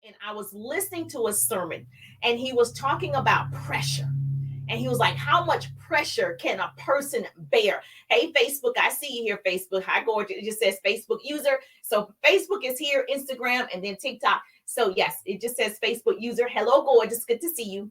and I was listening to a sermon, and he was talking about pressure. And he was like, how much pressure can a person bear? Hey, Facebook, I see you here, Facebook. Hi, Gorgeous. It just says Facebook user. So Facebook is here, Instagram, and then TikTok. So yes, it just says Facebook user. Hello, Gorgeous. Good to see you.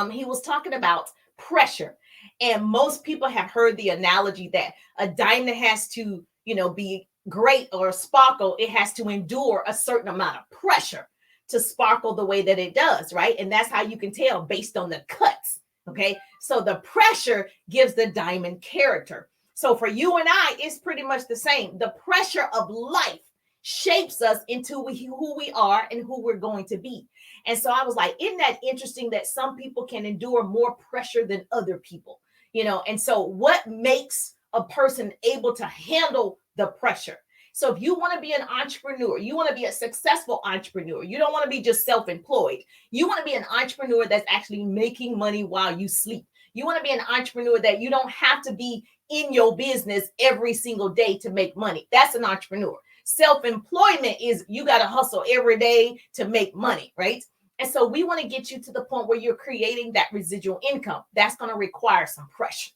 He was talking about pressure. And most people have heard the analogy that a diamond has to, be great or sparkle. It has to endure a certain amount of pressure to sparkle the way that it does, right? And that's how you can tell based on the cuts. Okay. So the pressure gives the diamond character. So for you and I, it's pretty much the same. The pressure of life shapes us into who we are and who we're going to be. And so I was like, isn't that interesting that some people can endure more pressure than other people? And so what makes a person able to handle the pressure? So if you want to be an entrepreneur, you want to be a successful entrepreneur, you don't want to be just self-employed. You want to be an entrepreneur that's actually making money while you sleep. You want to be an entrepreneur that you don't have to be in your business every single day to make money. That's an entrepreneur. Self-employment is you got to hustle every day to make money, right? And so we want to get you to the point where you're creating that residual income. That's going to require some pressure.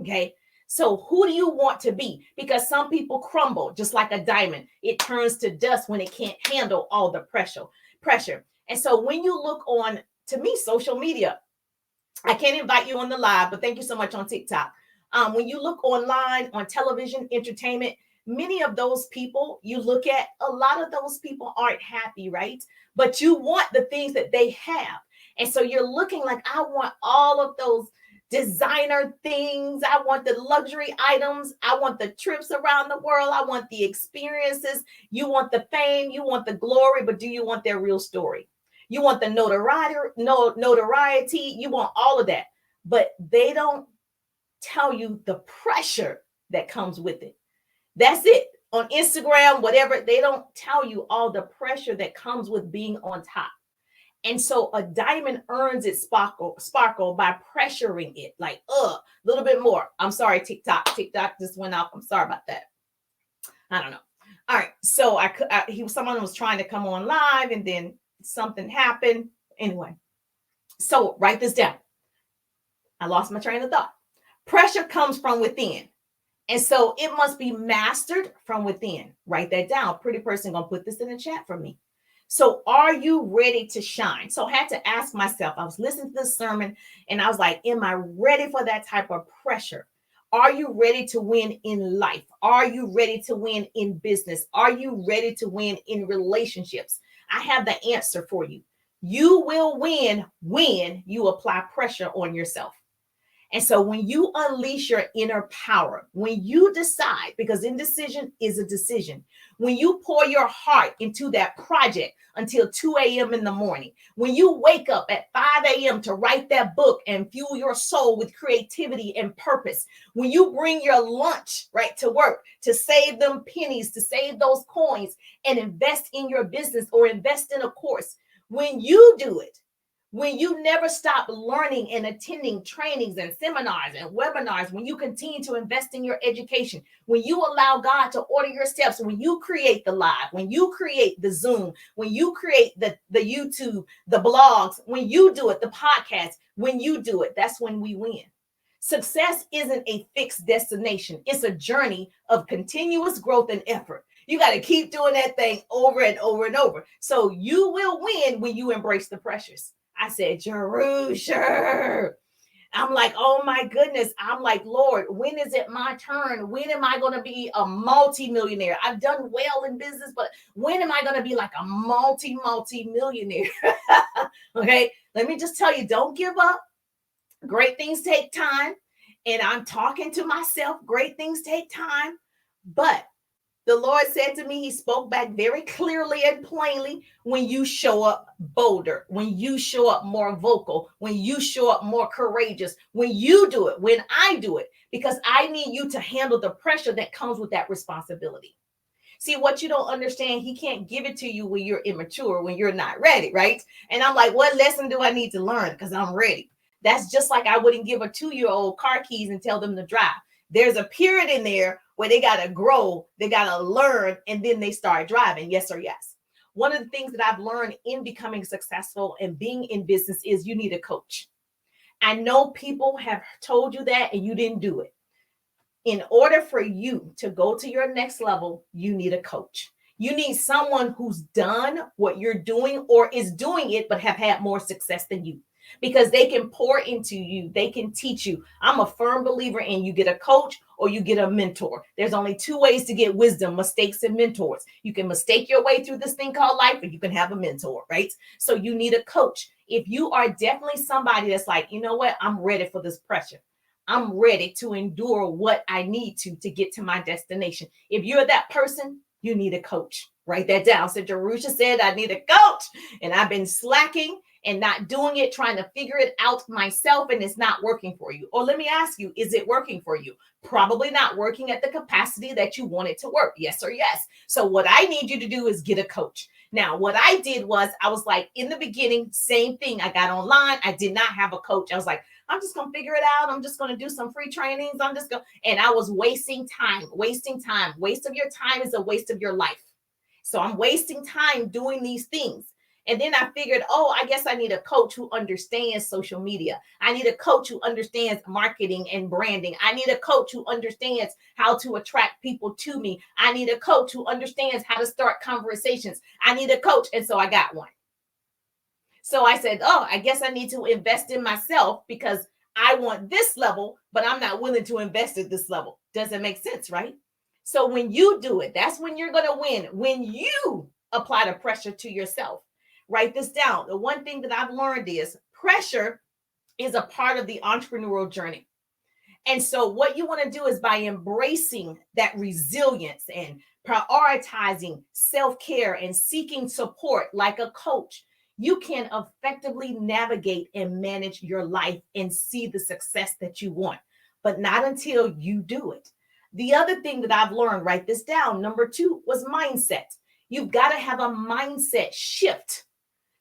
Okay. So who do you want to be? Because some people crumble just like a diamond. It turns to dust when it can't handle all the pressure. And so when you look on, to me, social media, I can't invite you on the live, but thank you so much on TikTok. When you look online, on television, entertainment, many of those people you look at, a lot of those people aren't happy, right? But you want the things that they have. And so you're looking like, I want all of those designer things. I want the luxury items. I want the trips around the world. I want the experiences. You want the fame. You want the glory. But do you want their real story? You want the notoriety. You want all of that. But they don't tell you the pressure that comes with it. That's it. On Instagram, whatever, they don't tell you all the pressure that comes with being on top. And so a diamond earns its sparkle by pressuring it, like, a little bit more. I'm sorry, TikTok just went off. I'm sorry about that. I don't know. All right. So someone was trying to come on live and then something happened. Anyway, so write this down. I lost my train of thought. Pressure comes from within. And so it must be mastered from within. Write that down. Pretty person gonna put this in the chat for me. So are you ready to shine? So I had to ask myself, I was listening to this sermon and I was like, am I ready for that type of pressure? Are you ready to win in life? Are you ready to win in business? Are you ready to win in relationships? I have the answer for you. You will win when you apply pressure on yourself. And so when you unleash your inner power, when you decide, because indecision is a decision, when you pour your heart into that project until 2 a.m. in the morning, when you wake up at 5 a.m. to write that book and fuel your soul with creativity and purpose, when you bring your lunch right to work to save them pennies, to save those coins and invest in your business or invest in a course, when you do it, when you never stop learning and attending trainings and seminars and webinars, when you continue to invest in your education, when you allow God to order your steps, when you create the live, when you create the Zoom, when you create the YouTube, the blogs, when you do it, the podcast, when you do it, that's when we win. Success isn't a fixed destination. It's a journey of continuous growth and effort. You got to keep doing that thing over and over and over. So you will win when you embrace the pressures. I said, Jerusha. I'm like, oh my goodness. I'm like, Lord, when is it my turn? When am I going to be a multi-millionaire? I've done well in business, but when am I going to be like a multi-millionaire? Okay. Let me just tell you, don't give up. Great things take time. And I'm talking to myself. Great things take time. But the Lord said to me, he spoke back very clearly and plainly, when you show up bolder, when you show up more vocal, when you show up more courageous, when you do it, when I do it, because I need you to handle the pressure that comes with that responsibility. See, what you don't understand, he can't give it to you when you're immature, when you're not ready, right? And I'm like, what lesson do I need to learn? Because I'm ready. That's just like I wouldn't give a 2-year-old car keys and tell them to drive. There's a period in there where they got to grow, they got to learn, and then they start driving. Yes or yes. one of the things that I've learned in becoming successful and being in business is you need a coach. I know people have told you that and you didn't do it. In order for you to go to your next level, you need a coach. You need someone who's done what you're doing or is doing it, but have had more success than you, because they can pour into you. They can teach you. I'm a firm believer in you get a coach or you get a mentor. There's only two ways to get wisdom: mistakes and mentors. You can mistake your way through this thing called life, or you can have a mentor, right? So you need a coach. If you are definitely somebody that's like, you know what, I'm ready for this pressure. I'm ready to endure what I need to get to my destination. If you're that person, you need a coach. Write that down. So Jerusha said, I need a coach. And I've been slacking and not doing it, trying to figure it out myself, and it's not working for you. Or let me ask you, is it working for you? Probably not working at the capacity that you want it to work. Yes or yes. So what I need you to do is get a coach. Now, what I did was I was like, in the beginning, same thing. I got online. I did not have a coach. I was like, I'm just going to figure it out. I'm just going to do some free trainings. And I was wasting time. Waste of your time is a waste of your life. So I'm wasting time doing these things. And then I figured, I guess I need a coach who understands social media. I need a coach who understands marketing and branding. I need a coach who understands how to attract people to me. I need a coach who understands how to start conversations. I need a coach. And so I got one. So I said, I guess I need to invest in myself because I want this level, but I'm not willing to invest at this level. Doesn't make sense, right? So when you do it, that's when you're going to win. When you apply the pressure to yourself. Write this down. The one thing that I've learned is pressure is a part of the entrepreneurial journey. And so what you want to do is, by embracing that resilience and prioritizing self-care and seeking support like a coach, you can effectively navigate and manage your life and see the success that you want, but not until you do it. The other thing that I've learned, write this down, number 2, was mindset. You've got to have a mindset shift.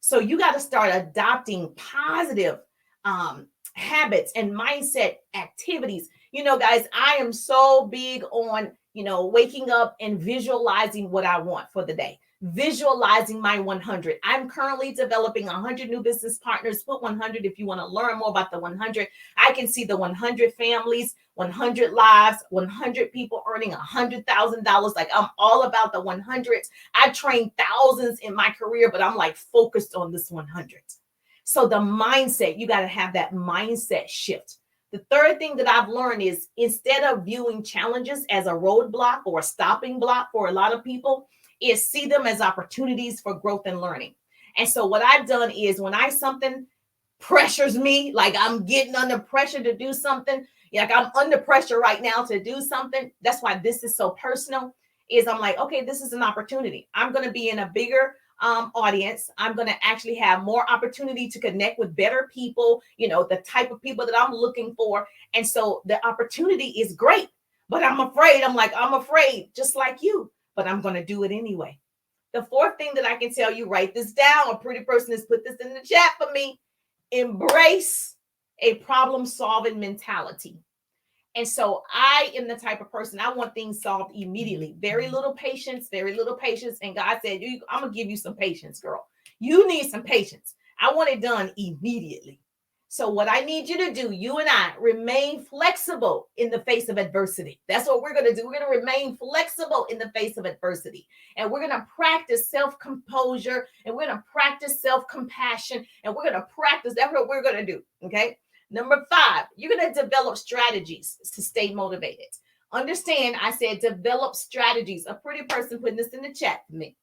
So you got to start adopting positive habits and mindset activities. Guys, I am so big on, waking up and visualizing what I want for the day. Visualizing my 100. I'm currently developing 100 new business partners. Put 100 if you want to learn more about the 100. I can see the 100 families, 100 lives, 100 people earning $100,000. Like, I'm all about the 100s. I've trained thousands in my career, but I'm like focused on this 100. So the mindset, you got to have that mindset shift. The third thing that I've learned is, instead of viewing challenges as a roadblock or a stopping block for a lot of people, is see them as opportunities for growth and learning. And so what I've done is, when something pressures me, like I'm getting under pressure to do something, like I'm under pressure right now to do something. That's why this is so personal, is I'm like, okay, this is an opportunity. I'm going to be in a bigger audience. I'm going to actually have more opportunity to connect with better people, the type of people that I'm looking for. And so the opportunity is great, but I'm afraid. I'm afraid, just like you. But I'm going to do it anyway. The fourth thing that I can tell you, write this down. A pretty person has put this in the chat for me. Embrace a problem-solving mentality. And so I am the type of person, I want things solved immediately. Very little patience. And God said, I'm going to give you some patience, girl. You need some patience. I want it done immediately. So what I need you to do, you and I, remain flexible in the face of adversity. That's what we're going to do. We're going to remain flexible in the face of adversity. And we're going to practice self-composure, and we're going to practice self-compassion, and we're going to practice. That's what we're going to do. Okay. Number 5, you're going to develop strategies to stay motivated. Understand, I said develop strategies. A pretty person putting this in the chat for me.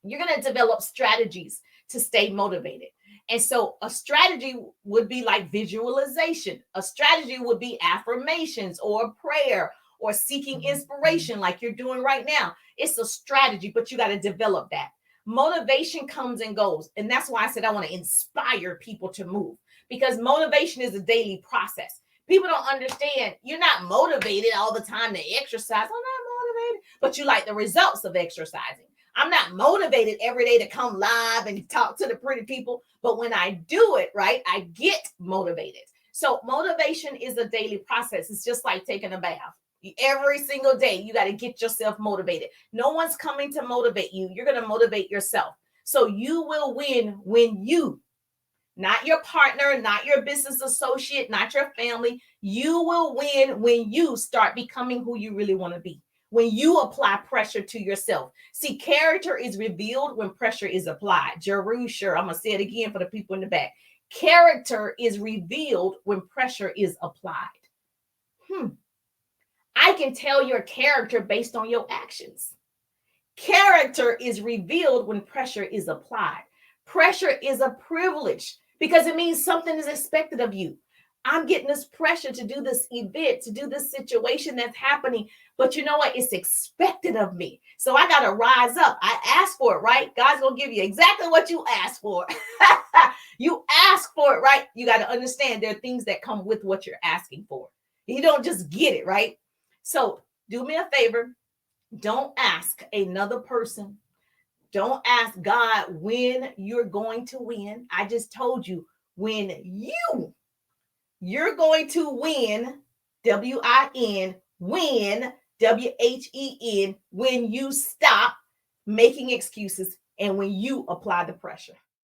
You're going to develop strategies to stay motivated. And so a strategy would be like visualization. A strategy would be affirmations or prayer or seeking inspiration like you're doing right now. It's a strategy, but you got to develop that. Motivation comes and goes. And that's why I said I want to inspire people to move, because motivation is a daily process. People don't understand. You're not motivated all the time to exercise. I'm not motivated, but you like the results of exercising. I'm not motivated every day to come live and talk to the pretty people, but when I do it, right, I get motivated. So motivation is a daily process. It's just like taking a bath. Every single day, you got to get yourself motivated. No one's coming to motivate you. You're going to motivate yourself. So you will win when you, not your partner, not your business associate, not your family. You will win when you start becoming who you really want to be. When you apply pressure to yourself. See, character is revealed when pressure is applied. Jeru, sure. I'm going to say it again for the people in the back. Character is revealed when pressure is applied. I can tell your character based on your actions. Character is revealed when pressure is applied. Pressure is a privilege because it means something is expected of you. I'm getting this pressure to do this event, to do this situation that's happening. But you know what? It's expected of me. So I got to rise up. I asked for it, right? God's going to give you exactly what you asked for. You ask for it, right? You got to understand there are things that come with what you're asking for. You don't just get it, right? So do me a favor. Don't ask another person. Don't ask God when you're going to win. I just told you when you're going to win, W-I-N, win, W-H-E-N, when you stop making excuses and when you apply the pressure.